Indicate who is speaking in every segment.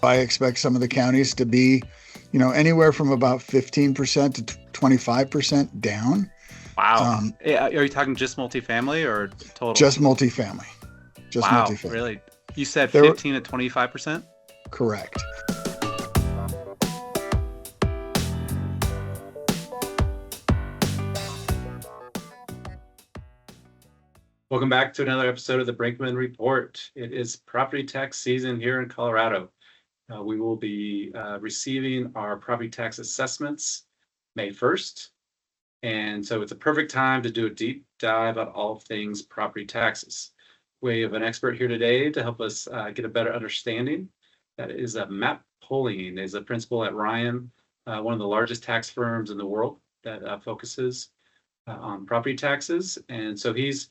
Speaker 1: I expect some of the counties to be, anywhere from about 15% to 25% down.
Speaker 2: Wow.
Speaker 1: Um,
Speaker 2: Are you talking just multifamily or total?
Speaker 1: just multifamily, just
Speaker 2: Wow,
Speaker 1: multifamily.
Speaker 2: really? You said
Speaker 1: They were
Speaker 2: 15 to 25%?
Speaker 1: correct.
Speaker 3: Welcome back to another episode of the Brinkman Report. It is property tax season here in Colorado. We will be receiving our property tax assessments May 1st. And so it's a perfect time to do a deep dive on all things property taxes. We have an expert here today to help us get a better understanding. That is Matt Pulling, is a principal at Ryan, one of the largest tax firms in the world that focuses on property taxes. And so he's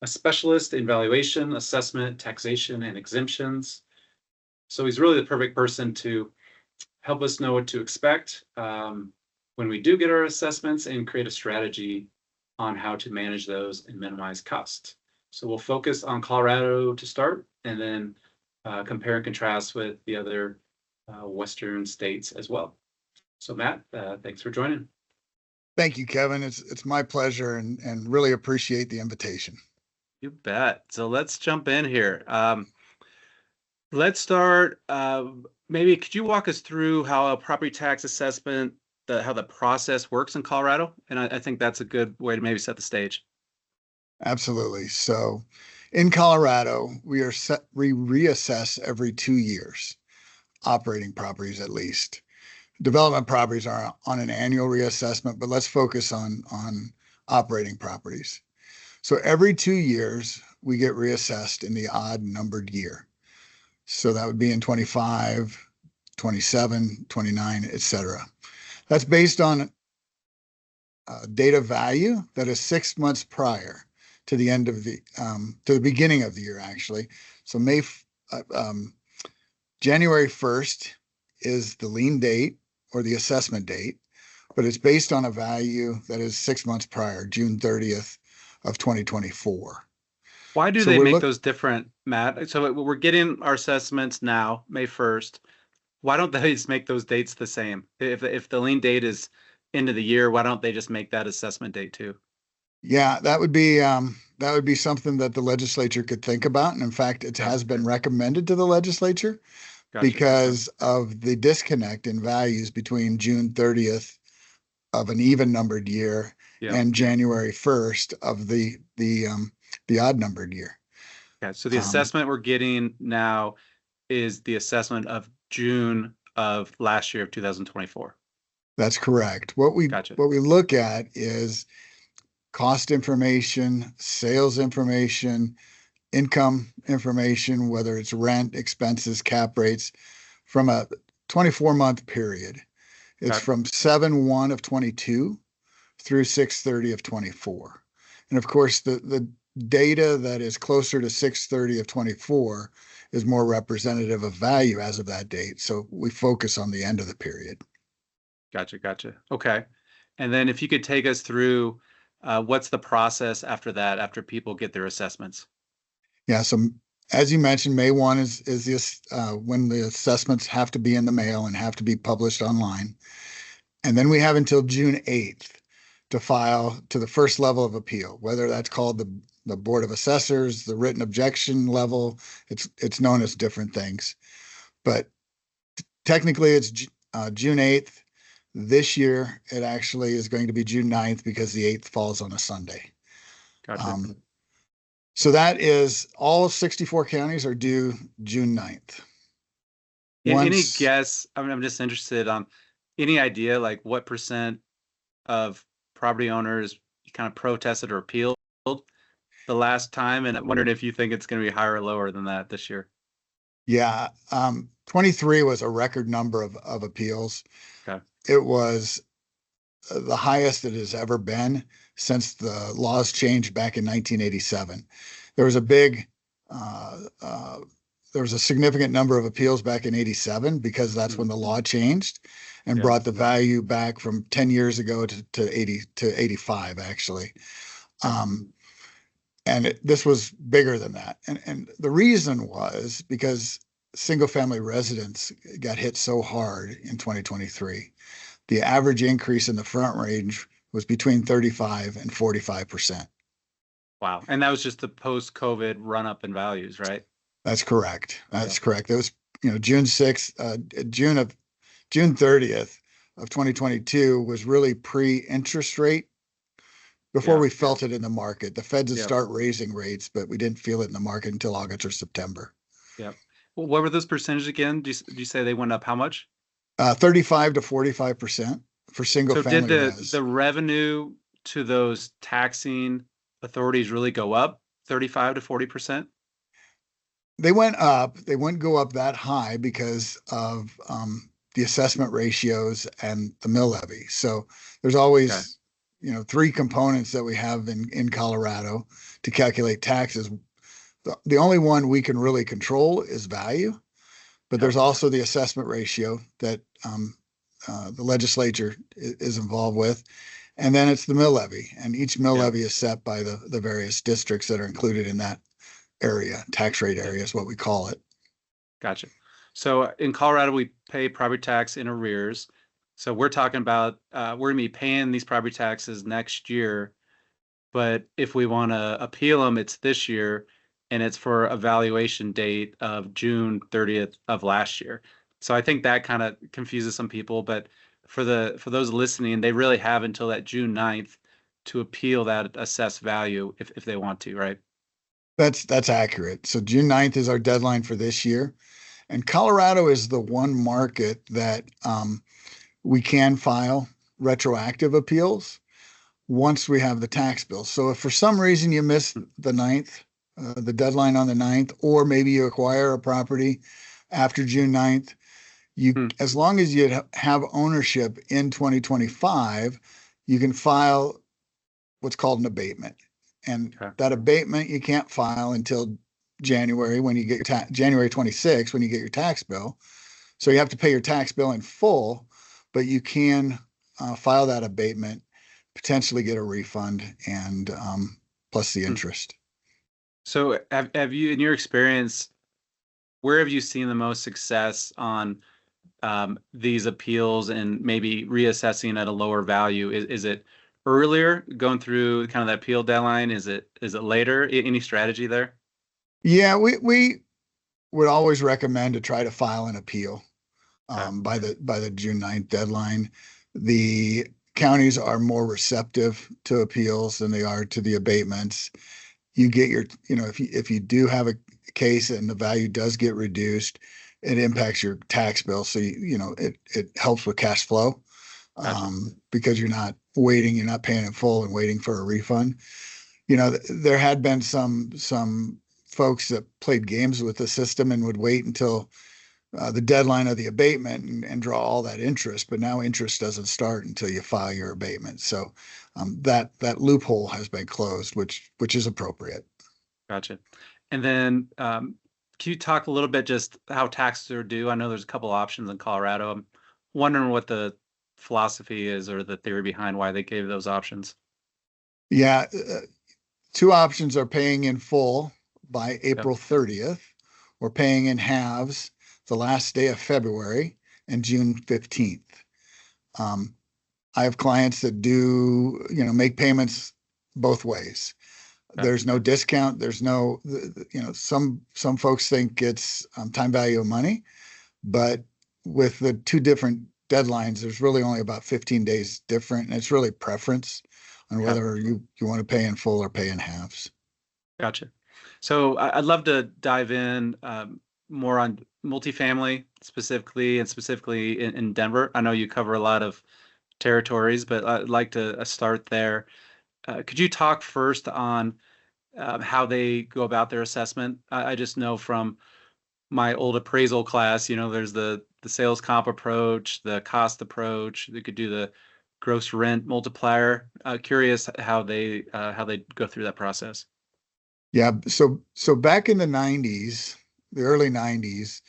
Speaker 3: a specialist in valuation, assessment, taxation, and exemptions. So he's really the perfect person to help us know what to expect when we do get our assessments and create a strategy on how to manage those and minimize cost. So we'll focus on Colorado to start, and then compare and contrast with the other Western states as well. So Matt, thanks for joining.
Speaker 1: Thank you, Kevin. It's my pleasure, and really appreciate the invitation.
Speaker 2: You bet. So let's jump in here. Let's start. Maybe could you walk us through how a property tax assessment, how the process works in Colorado? And I think that's a good way to maybe set the stage.
Speaker 1: Absolutely. So in Colorado, we reassess every 2 years, operating properties at least. Development properties are on an annual reassessment, but let's focus on operating properties. So every 2 years, we get reassessed in the odd numbered year. So that would be in 25, 27, 29, et cetera. That's based on data value that is 6 months prior to the end of to the beginning of the year, actually. So January 1st is the lien date or the assessment date, but it's based on a value that is 6 months prior, June 30th of 2024.
Speaker 2: Why do they make those different, Matt? So we're getting our assessments now, May 1st. Why don't they just make those dates the same? If the lien date is end of the year, why don't they just make that assessment date too?
Speaker 1: Yeah, that would be something that the legislature could think about. And in fact, it has been recommended to the legislature because of the disconnect in values between June 30th of an even numbered year and January 1st of the odd numbered year.
Speaker 2: Okay, so the assessment we're getting now is the assessment of June of last year of 2024.
Speaker 1: That's correct. What we look at is cost information, sales information, income information, whether it's rent, expenses, cap rates, from a 24-month period. It's from 7/1 of 22 through 6/30 of 24. And of course, the data that is closer to 6/30 of 24 is more representative of value as of that date. So we focus on the end of the period.
Speaker 2: Gotcha. Okay. And then if you could take us through what's the process after that, after people get their assessments?
Speaker 1: Yeah. So as you mentioned, May 1 is this when the assessments have to be in the mail and have to be published online. And then we have until June 8th to file to the first level of appeal, whether that's called the Board of Assessors, the written objection level. It's known as different things. But technically, it's June 8th. This year, it actually is going to be June 9th because the 8th falls on a Sunday.
Speaker 2: Gotcha.
Speaker 1: So that is all 64 counties are due June 9th.
Speaker 2: Any guess? I'm just interested on any idea, like what percent of property owners kind of protested or appealed the last time? And I wondered if you think it's going to be higher or lower than that this year.
Speaker 1: Yeah. 23 was a record number of appeals.
Speaker 2: Okay.
Speaker 1: It was the highest it has ever been since the laws changed back in 1987. There was a significant number of appeals back in 87 because that's when the law changed and brought the value back from 10 years ago to 85 actually. And this was bigger than that. And the reason was because single-family residents got hit so hard in 2023. The average increase in the front range was between 35 and 45%.
Speaker 2: Wow. And that was just the post-COVID run-up in values, right?
Speaker 1: That's correct. That's correct. It was, June 6th, June 30th of 2022 was really pre-interest rate before we felt it in the market. The Feds would start raising rates, but we didn't feel it in the market until August or September.
Speaker 2: Yeah. Well, what were those percentages again? Do you say they went up how much?
Speaker 1: 35 to 45% for single family.
Speaker 2: So did the revenue to those taxing authorities really go up 35 to 40%?
Speaker 1: They went up. They wouldn't go up that high because of the assessment ratios and the mill levy. So there's always, three components that we have in Colorado to calculate taxes. The only one we can really control is value, but there's also the assessment ratio that the legislature is involved with. And then it's the mill levy, and each mill levy is set by the various districts that are included in that area. Tax rate area is what we call it.
Speaker 2: Gotcha. So in Colorado, we pay property tax in arrears. So we're talking about we're going to be paying these property taxes next year, but if we want to appeal them, it's this year, and it's for a valuation date of June 30th of last year. So I think that kind of confuses some people, but for those listening, they really have until that June 9th to appeal that assessed value if they want to, right?
Speaker 1: That's accurate. So June 9th is our deadline for this year. And Colorado is the one market that we can file retroactive appeals once we have the tax bill. So if for some reason you miss the 9th, the deadline on the 9th, or maybe you acquire a property after June 9th, as long as you have ownership in 2025, you can file what's called an abatement. And that abatement you can't file until January when you get your January 26th when you get your tax bill. So you have to pay your tax bill in full, but you can file that abatement, potentially get a refund, and plus the interest.
Speaker 2: So have you, in your experience, where have you seen the most success on these appeals and maybe reassessing at a lower value? Is it earlier, going through kind of that appeal deadline? Is it later? Any strategy there?
Speaker 1: Yeah, we would always recommend to try to file an appeal by the June 9th deadline. The counties are more receptive to appeals than they are to the abatements. You get your, if you do have a case and the value does get reduced, it impacts your tax bill. So, it helps with cash flow because you're not waiting, you're not paying in full and waiting for a refund. There had been some folks that played games with the system and would wait until the deadline of the abatement and draw all that interest, but now interest doesn't start until you file your abatement. So that loophole has been closed, which is appropriate.
Speaker 2: Gotcha. And then can you talk a little bit just how taxes are due? I know there's a couple options in Colorado. I'm wondering what the philosophy is or the theory behind why they gave those options.
Speaker 1: Yeah, two options are paying in full by April 30th or paying in halves the last day of February and June 15th. I have clients that do, make payments both ways. There's no discount. There's no, some folks think it's time value of money, but with the two different deadlines, there's really only about 15 days different. And it's really preference on whether you want to pay in full or pay in halves.
Speaker 2: Gotcha. So I'd love to dive in more on multifamily specifically in Denver. I know you cover a lot of territories, but I'd like to start there. Could you talk first on how they go about their assessment? I just know from my old appraisal class, there's the sales comp approach, the cost approach. They could do the gross rent multiplier. Curious how they go through that process.
Speaker 1: Yeah. So back in the 90s, the early 90s,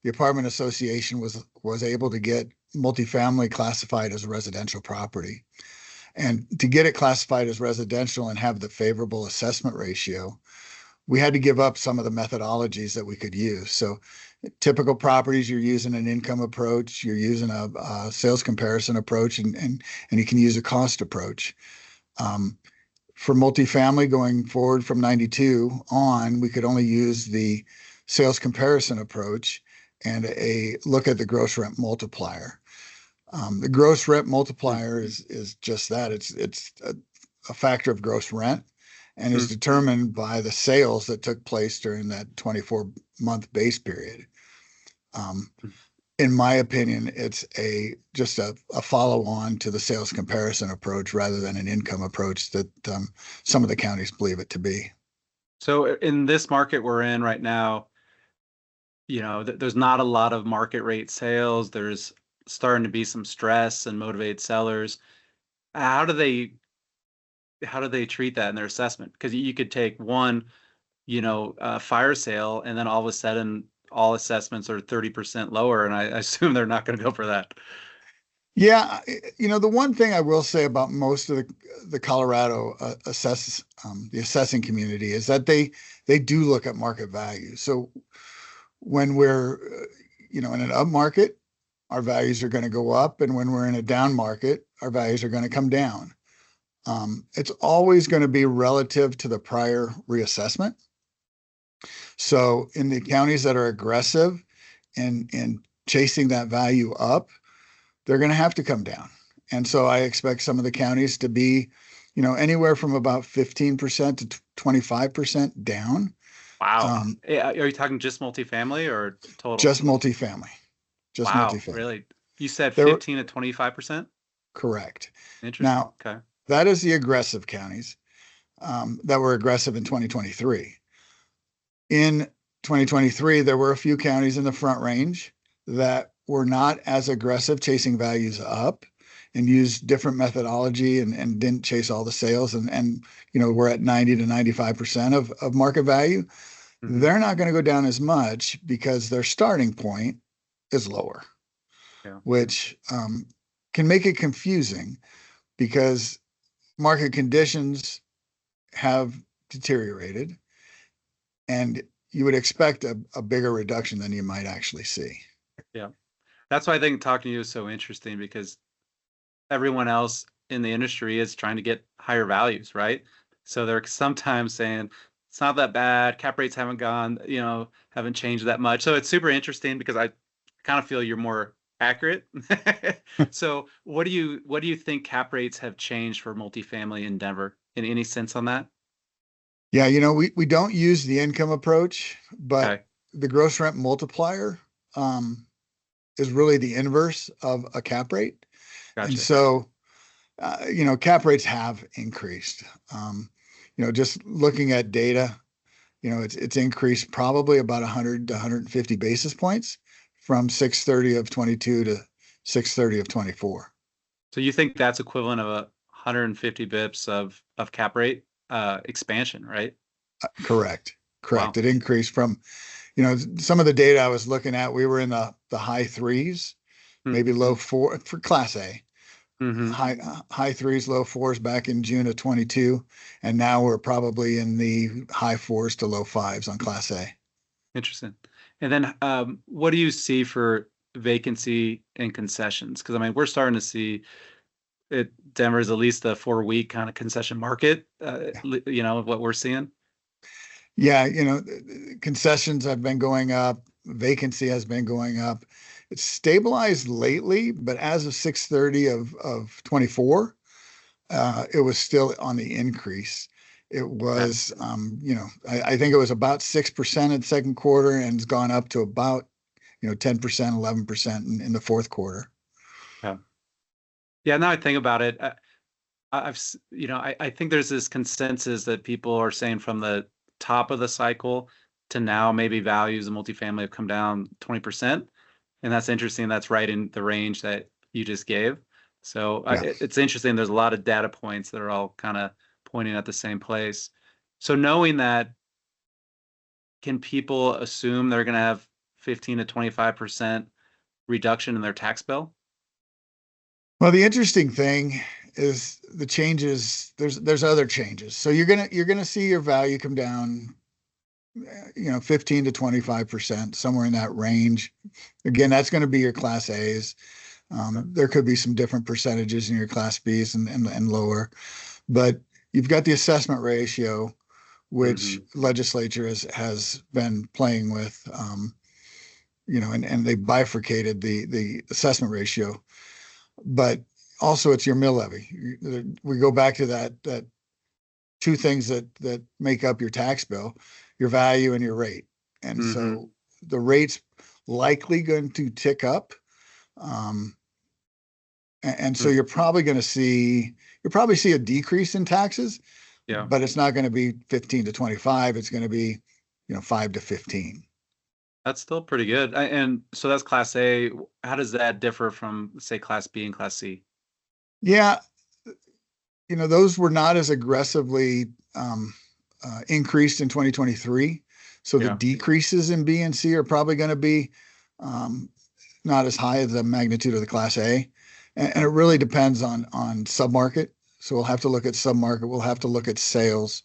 Speaker 1: the apartment association was able to get multifamily classified as a residential property. And to get it classified as residential and have the favorable assessment ratio, we had to give up some of the methodologies that we could use. So typical properties, you're using an income approach, you're using a sales comparison approach, and you can use a cost approach. For multifamily going forward from 92 on, we could only use the sales comparison approach and a look at the gross rent multiplier. The gross rent multiplier is just that. It's a factor of gross rent and is determined by the sales that took place during that 24-month base period. In my opinion, it's just a follow-on to the sales comparison approach rather than an income approach that some of the counties believe it to be.
Speaker 2: So in this market we're in right now, there's not a lot of market rate sales. There's starting to be some stress and motivate sellers. How do they treat that in their assessment? Because you could take one, fire sale, and then all of a sudden all assessments are 30% lower, and I assume they're not going to go for that.
Speaker 1: Yeah, the one thing I will say about most of the Colorado the assessing community is that they do look at market value. So when we're in an up market, our values are going to go up, and when we're in a down market, our values are going to come down. It's always going to be relative to the prior reassessment. So in the counties that are aggressive in chasing that value up, they're going to have to come down. And so I expect some of the counties to be, anywhere from about 15% to 25% down.
Speaker 2: Wow. Are you talking just multifamily or total?
Speaker 1: Just multifamily. Just
Speaker 2: wow,
Speaker 1: multifamily.
Speaker 2: Really? You said 15 to 25%?
Speaker 1: Correct.
Speaker 2: Interesting.
Speaker 1: Now,
Speaker 2: okay.
Speaker 1: That is the aggressive counties that were aggressive in 2023. In 2023, there were a few counties in the front range that were not as aggressive chasing values up and used different methodology and didn't chase all the sales. And we're at 90 to 95% of market value. Mm-hmm. They're not going to go down as much because their starting point is lower, which can make it confusing because market conditions have deteriorated and you would expect a bigger reduction than you might actually see.
Speaker 2: Yeah. That's why I think talking to you is so interesting, because everyone else in the industry is trying to get higher values, right? So they're sometimes saying it's not that bad, cap rates haven't haven't changed that much. So it's super interesting because I kind of feel you're more accurate. So what do you think cap rates have changed for multifamily in Denver? In any sense on that?
Speaker 1: Yeah, we don't use the income approach, but the gross rent multiplier is really the inverse of a cap rate. Gotcha. And so, cap rates have increased. Just looking at data, it's increased probably about 100 to 150 basis points from 6/30 of 22 to 6/30 of 24.
Speaker 2: So you think that's equivalent of 150 bips of cap rate expansion, right?
Speaker 1: Correct.
Speaker 2: Wow.
Speaker 1: It increased from, some of the data I was looking at, we were in the high threes, maybe low four for Class A. Mm-hmm. High threes, low fours back in June of 22, and now we're probably in the high fours to low fives on Class A.
Speaker 2: Interesting. And then, what do you see for vacancy and concessions? Because we're starting to see Denver's at least a 4-week kind of concession market. What we're seeing.
Speaker 1: Yeah, concessions have been going up, vacancy has been going up. It's stabilized lately, but as of 6/30 of 24, it was still on the increase. It was, I think it was about 6% in the second quarter and it's gone up to about, 10%, 11% in the fourth quarter.
Speaker 2: Yeah. Yeah. Now I think about it, I think there's this consensus that people are saying from the top of the cycle to now maybe values of multifamily have come down 20%. And that's interesting. That's right in the range that you just gave. So it's interesting. There's a lot of data points that are all kind of pointing at the same place. So knowing that, can people assume they're going to have 15 to 25% reduction in their tax bill?
Speaker 1: Well, the interesting thing is the changes. There's other changes. So you're gonna see your value come down 15 to 25%, somewhere in that range. Again, that's going to be your Class A's. There could be some different percentages in your Class B's and lower, but you've got the assessment ratio, which legislature has been playing with, and they bifurcated the assessment ratio, but also it's your mill levy. We go back to that two things that make up your tax bill, your value and your rate. And so the rate's likely going to tick up. And so you're probably see a decrease in taxes, but it's not going to be 15 to 25. It's going to be, 5 to 15.
Speaker 2: That's still pretty good. And so that's Class A. How does that differ from, say, Class B and Class C?
Speaker 1: Yeah, those were not as aggressively increased in 2023. So the decreases in B and C are probably going to be not as high as the magnitude of the Class A. And it really depends on submarket. So we'll have to look at submarket. We'll have to look at sales.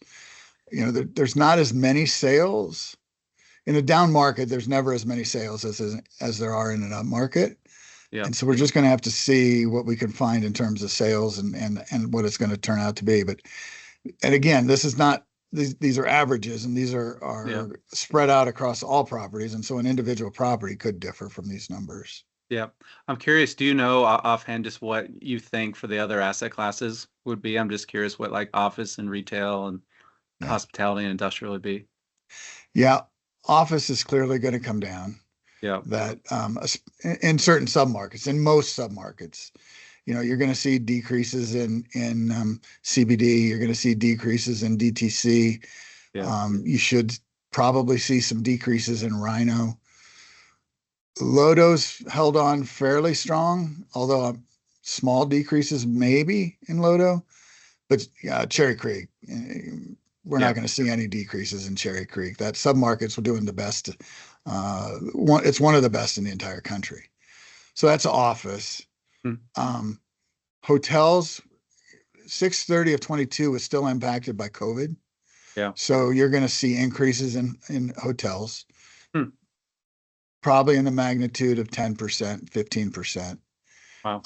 Speaker 1: There's not as many sales. In a down market, there's never as many sales as there are in an up market. Yeah. And so we're just going to have to see what we can find in terms of sales and what it's going to turn out to be. And again, this is not, these are averages, and these are spread out across all properties. And so an individual property could differ from these numbers.
Speaker 2: Yeah. I'm curious, do you know offhand just what you think for the other asset classes would be? I'm just curious what like office and retail and hospitality and industrial would be.
Speaker 1: Yeah. Office is clearly going to come down. Yeah. That in certain submarkets, in most submarkets, you're going to see decreases in CBD. You're going to see decreases in DTC. Yeah. You should probably see some decreases in Rhino. Lodo's held on fairly strong, although small decreases maybe in Lodo. But Cherry Creek, we're not going to see any decreases in Cherry Creek. That submarkets were doing the best. It's one of the best in the entire country. So that's office. Hotels, 6/30 of 22 was still impacted by COVID. Yeah. So you're going to see increases in hotels, probably in the magnitude of 10%, 15%. Wow.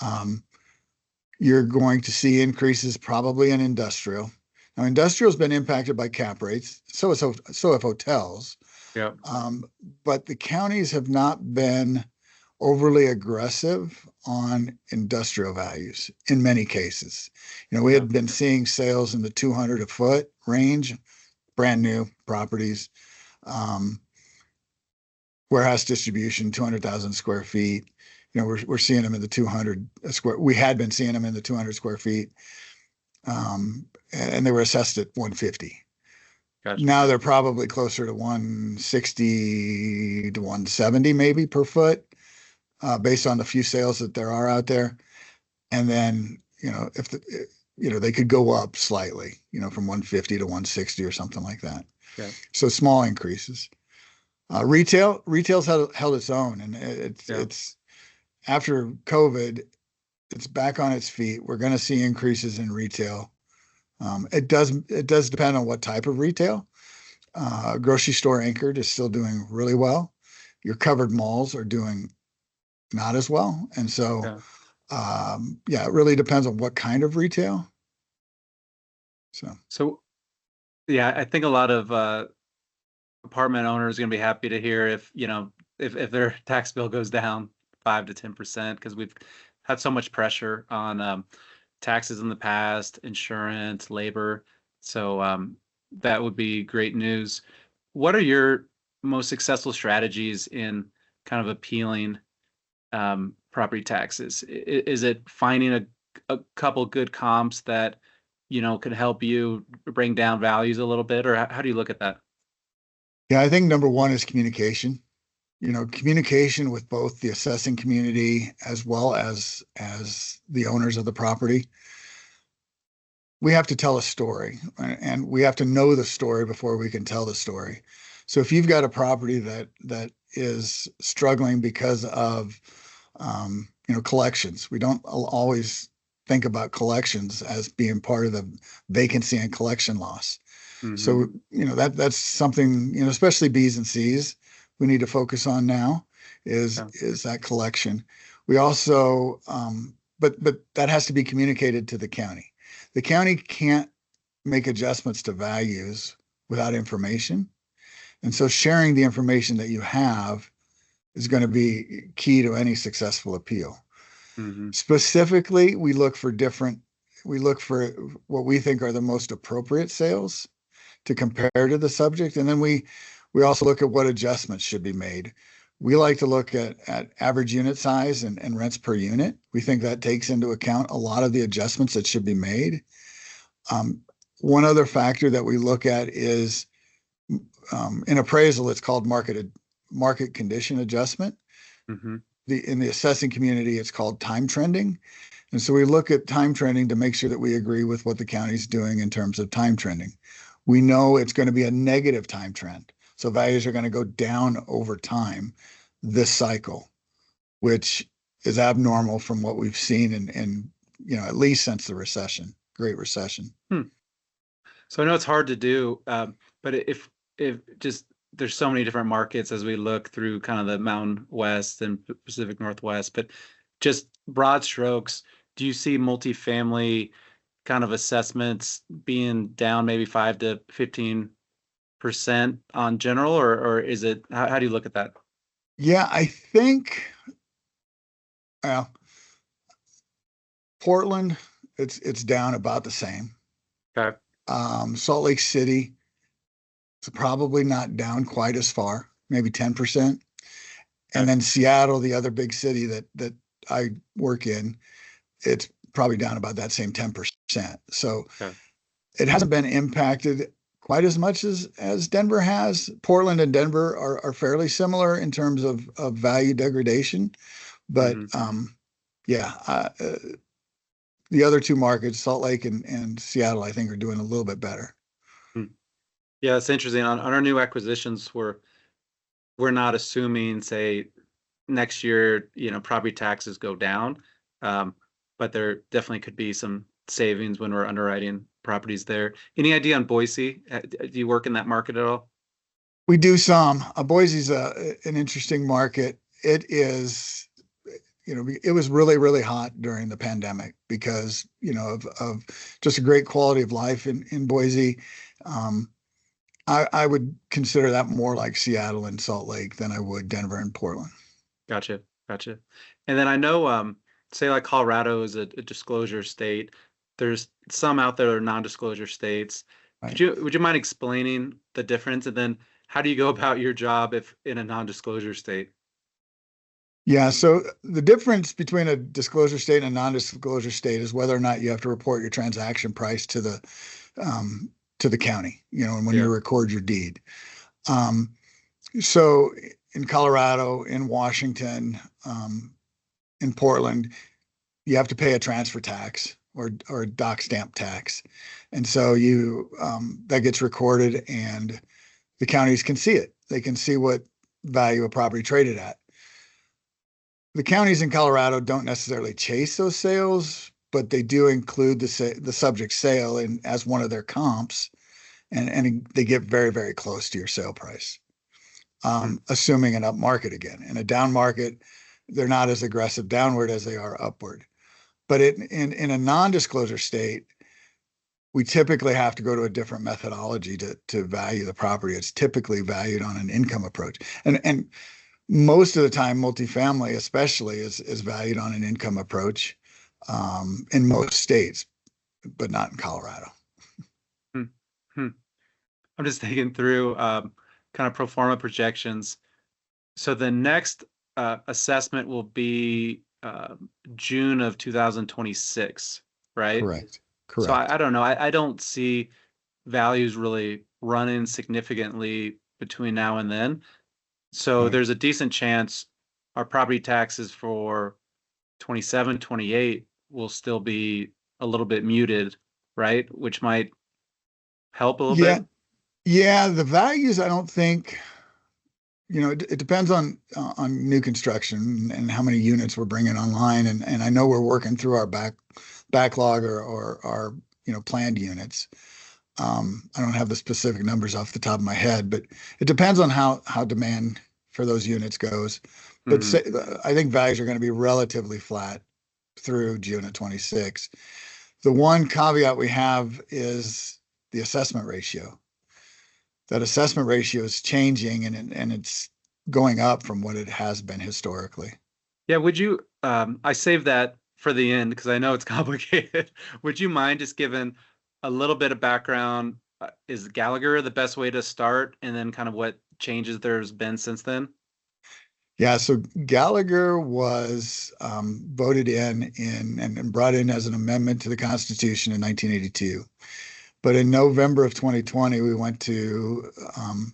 Speaker 1: You're going to see increases probably in industrial. Now, industrial's been impacted by cap rates. So have hotels. Yeah. But the counties have not been overly aggressive on industrial values in many cases. We had been seeing sales in the 200 a foot range, brand new properties, warehouse distribution, 200,000 square feet. We're seeing them in the 200 square. We had been seeing them in the 200 square feet. And they were assessed at 150. Gotcha. Now they're probably closer to 160 to 170 maybe per foot, based on the few sales that there are out there. And then, if they could go up slightly, from 150 to 160 or something like that. Okay. So small increases. Retail's held its own, and it's after COVID, it's back on its feet. We're going to see increases in retail. It does depend on what type of retail. Grocery store anchored is still doing really well. Your covered malls are doing not as well. And so, it really depends on what kind of retail.
Speaker 2: So I think a lot of apartment owners are going to be happy to hear if their tax bill goes down 5 to 10%, because we've had so much pressure on taxes in the past, insurance, labor. So that would be great news. What are your most successful strategies in kind of appealing property taxes? Is it finding a couple good comps that, can help you bring down values a little bit, or how do you look at that?
Speaker 1: Yeah, I think number one is communication. Communication with both the assessing community as well as the owners of the property. We have to tell a story, and we have to know the story before we can tell the story. So if you've got a property that is struggling because of collections, we don't always think about collections as being part of the vacancy and collection loss. So, that's something, especially Bs and Cs we need to focus on now is that collection. We also, but that has to be communicated to the county. The county can't make adjustments to values without information. And so sharing the information that you have is going to be key to any successful appeal. Specifically, we look for what we think are the most appropriate sales to compare to the subject. And then we also look at what adjustments should be made. We like to look at average unit size and rents per unit. We think that takes into account a lot of the adjustments that should be made. One other factor that we look at is in appraisal, it's called market condition adjustment. In the assessing community, it's called time trending. And so we look at time trending to make sure that we agree with what the county's doing in terms of time trending. We know it's going to be a negative time trend. So values are going to go down over time this cycle, which is abnormal from what we've seen in at least since the Great Recession.
Speaker 2: So I know it's hard to do, but if just there's so many different markets as we look through kind of the Mountain West and Pacific Northwest, but just broad strokes, do you see multifamily kind of assessments being down maybe 5 to 15% on general, or is it, how do you look at that?
Speaker 1: Yeah, I think Portland, it's down about the same.
Speaker 2: Okay.
Speaker 1: Salt Lake City, it's probably not down quite as far, maybe 10%. And then Seattle, the other big city that I work in, it's probably down about that same 10%. So it hasn't been impacted quite as much as Denver has. Portland and Denver are fairly similar in terms of value degradation. But the other two markets, Salt Lake and Seattle, I think are doing a little bit better.
Speaker 2: Yeah, it's interesting. On our new acquisitions, we're not assuming, say, next year, property taxes go down, but there definitely could be some savings when we're underwriting properties there. Any idea on Boise? Do you work in that market at all?
Speaker 1: We do some. Boise's an interesting market. It is, it was really, really hot during the pandemic because, of just a great quality of life in Boise. I would consider that more like Seattle and Salt Lake than I would Denver and Portland. Gotcha.
Speaker 2: And then I know, say like Colorado is a disclosure state. There's some out there that are non-disclosure states. Right. Would you mind explaining the difference? And then how do you go about your job if in a non-disclosure state?
Speaker 1: Yeah, so the difference between a disclosure state and a non-disclosure state is whether or not you have to report your transaction price to the county, and when you record your deed. So in Colorado, in Washington, in Portland, you have to pay a transfer tax or a dock stamp tax. And so that gets recorded and the counties can see it. They can see what value a property traded at. The counties in Colorado don't necessarily chase those sales, but they do include the subject sale as one of their comps, and they get very, very close to your sale price, assuming an up market again. In a down market, they're not as aggressive downward as they are upward. But in a non-disclosure state, we typically have to go to a different methodology to value the property. It's typically valued on an income approach. And most of the time, multifamily especially is valued on an income approach in most states, but not in Colorado.
Speaker 2: I'm just thinking through kind of pro forma projections. So the next assessment will be June of 2026, right?
Speaker 1: Correct.
Speaker 2: So I don't know. I don't see values really running significantly between now and then. So there's a decent chance our property taxes for 27, 28 will still be a little bit muted, right? Which might help a little bit.
Speaker 1: Yeah, the values, I don't think, it depends on new construction and how many units we're bringing online. And I know we're working through our backlog or our, planned units. I don't have the specific numbers off the top of my head, but it depends on how demand for those units goes. But I think values are going to be relatively flat through June of 26. The one caveat we have is the assessment ratio. That assessment ratio is changing, and it's going up from what it has been historically.
Speaker 2: Yeah, would you, I saved that for the end because I know it's complicated. Would you mind just giving a little bit of background? Is Gallagher the best way to start, and then kind of what changes there's been since then?
Speaker 1: Yeah, so Gallagher was voted in and brought in as an amendment to the Constitution in 1982. But in November of 2020, we went to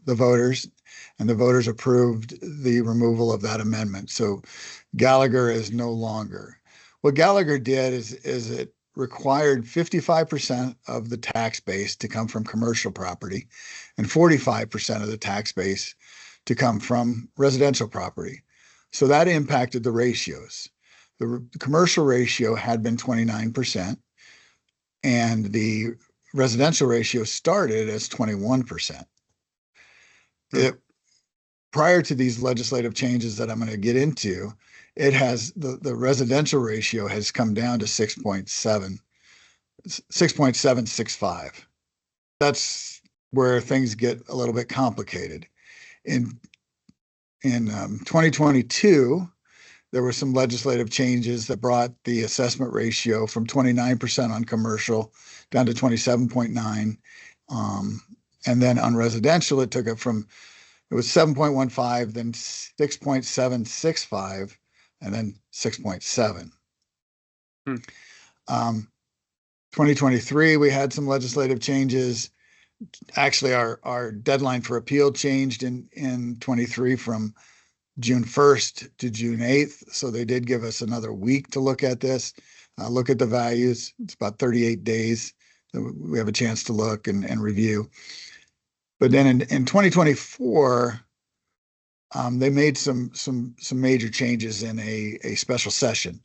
Speaker 1: the voters, and the voters approved the removal of that amendment. So Gallagher is no longer. What Gallagher did is it required 55% of the tax base to come from commercial property and 45% of the tax base to come from residential property. So that impacted the ratios. The commercial ratio had been 29%, and the residential ratio started as 21%. Prior to these legislative changes that I'm going to get into, it has the residential ratio has come down to 6.765. That's where things get a little bit complicated. In 2022, there were some legislative changes that brought the assessment ratio from 29% on commercial down to 27.9. And then on residential, it was 7.15, then 6.765, and then 6.7. 2023, we had some legislative changes. Actually, our deadline for appeal changed in 23 from June 1st to June 8th. So they did give us another week to look at this, look at the values. It's about 38 days that we have a chance to look and review. But then in 2024, they made some major changes in a special session.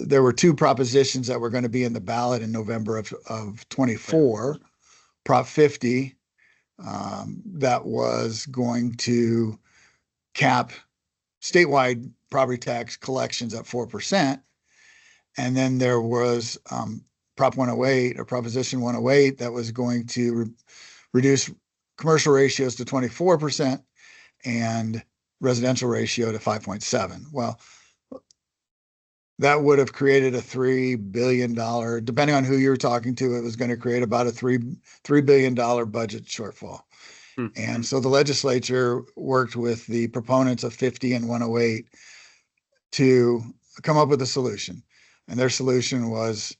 Speaker 1: There were two propositions that were going to be in the ballot in November of 24. Prop 50, that was going to cap statewide property tax collections at 4%. And then there was Prop 108 or Proposition 108 that was going to reduce commercial ratios to 24% and residential ratio to 5.7. Well, that would have created a $3 billion, depending on who you were talking to, it was going to create about a $3 billion budget shortfall. And so the legislature worked with the proponents of 50 and 108 to come up with a solution. And their solution was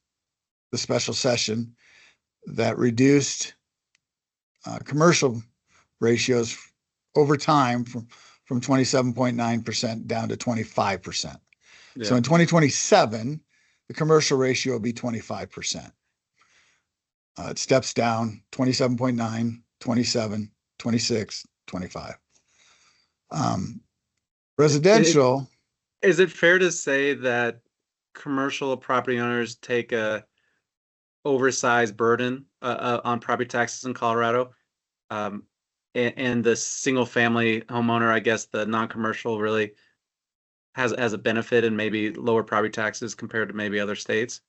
Speaker 1: the special session that reduced commercial ratios over time from 27.9% down to 25%. Yeah. So in 2027, the commercial ratio will be 25%. It steps down 27.9, 27, 26, 25. Residential.
Speaker 2: Is it fair to say that commercial property owners take a oversized burden on property taxes in Colorado? And the single family homeowner, I guess the non-commercial really has a benefit and maybe lower property taxes compared to maybe other states.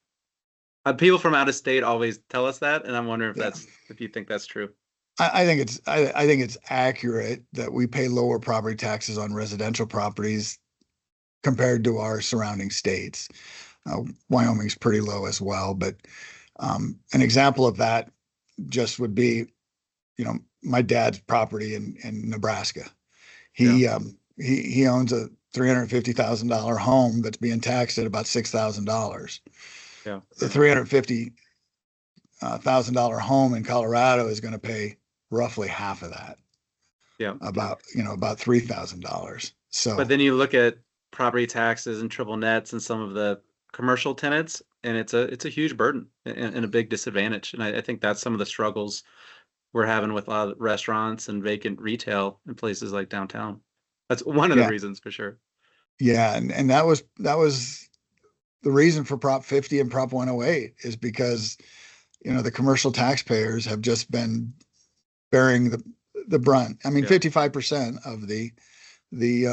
Speaker 2: People from out of state always tell us that, and I'm wondering if if you think that's true.
Speaker 1: I think it's accurate that we pay lower property taxes on residential properties compared to our surrounding states. Wyoming's pretty low as well, but an example of that just would be, my dad's property in Nebraska. He owns a $350,000 home that's being taxed at about $6,000.
Speaker 2: Yeah.
Speaker 1: The $350,000 home in Colorado is going to pay roughly half of that.
Speaker 2: Yeah.
Speaker 1: About $3,000. So,
Speaker 2: but then you look at property taxes and triple nets and some of the commercial tenants, and it's a huge burden and a big disadvantage. And I think that's some of the struggles we're having with a lot of restaurants and vacant retail in places like downtown. That's one of the reasons for sure.
Speaker 1: Yeah, and that was the reason for Prop 50 and Prop 108 is because the commercial taxpayers have just been bearing the brunt. I mean, 55% of the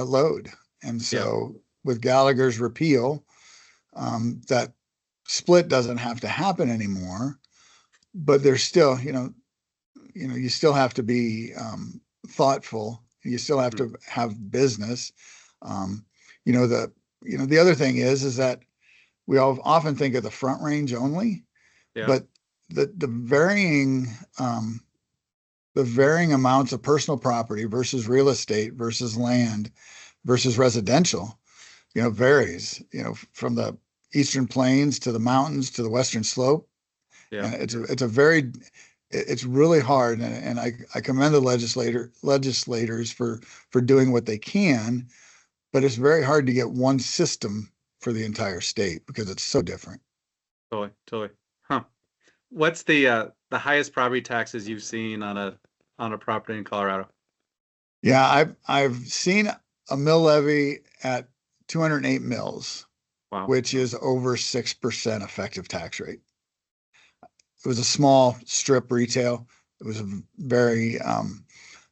Speaker 1: load. And so with Gallagher's repeal, that split doesn't have to happen anymore, but there's still, you still have to be thoughtful. You still have to have business. The other thing is that we all often think of the front range only, but the varying amounts of personal property versus real estate versus land versus residential, varies, from the Eastern Plains to the mountains to the Western Slope. And it's really hard. And I commend the legislators for doing what they can, but it's very hard to get one system for the entire state because it's so different.
Speaker 2: Totally. Huh. What's the highest property taxes you've seen on a property in Colorado?
Speaker 1: Yeah, I've seen a mill levy at 208 mills, which is over 6% effective tax rate. It was a small strip retail. It was a very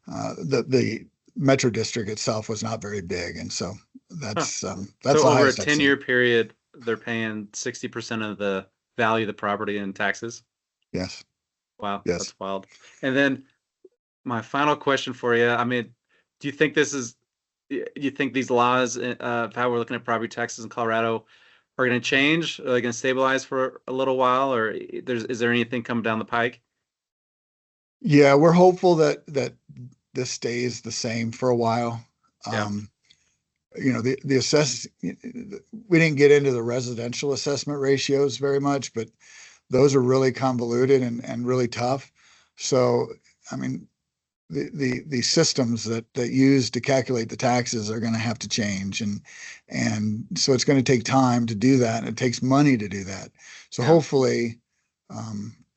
Speaker 1: the metro district itself was not very big, and so that's
Speaker 2: so
Speaker 1: the
Speaker 2: over a
Speaker 1: highest
Speaker 2: 10-year period, they're paying 60% of the value of the property in taxes.
Speaker 1: Yes.
Speaker 2: Wow.
Speaker 1: Yes.
Speaker 2: That's wild. And then my final question for you, I mean, do you think these laws of how we're looking at property taxes in Colorado are going to change? Are they going to stabilize for a little while, or is there anything coming down the pike?
Speaker 1: Yeah, we're hopeful that this stays the same for a while. The assess we didn't get into the residential assessment ratios very much, but those are really convoluted and really tough. So, I mean, the systems that use to calculate the taxes are going to have to change, and so it's going to take time to do that, and it takes money to do that. So hopefully,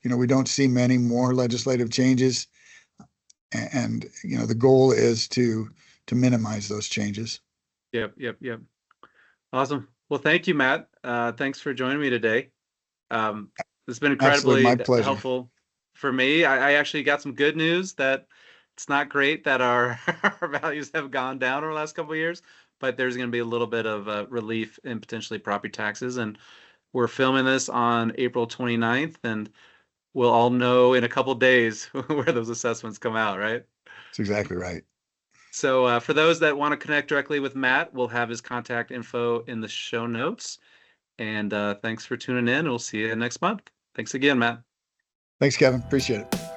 Speaker 1: we don't see many more legislative changes, and the goal is to minimize those changes.
Speaker 2: Yep. Awesome. Well, thank you, Matt. Thanks for joining me today. It's been incredibly helpful for me. I actually got some good news that it's not great that our values have gone down over the last couple of years, but there's going to be a little bit of relief in potentially property taxes. And we're filming this on April 29th, and we'll all know in a couple of days where those assessments come out, right?
Speaker 1: That's exactly right.
Speaker 2: So for those that want to connect directly with Matt, we'll have his contact info in the show notes. And thanks for tuning in. We'll see you next month. Thanks again, Matt.
Speaker 1: Thanks, Kevin. Appreciate it.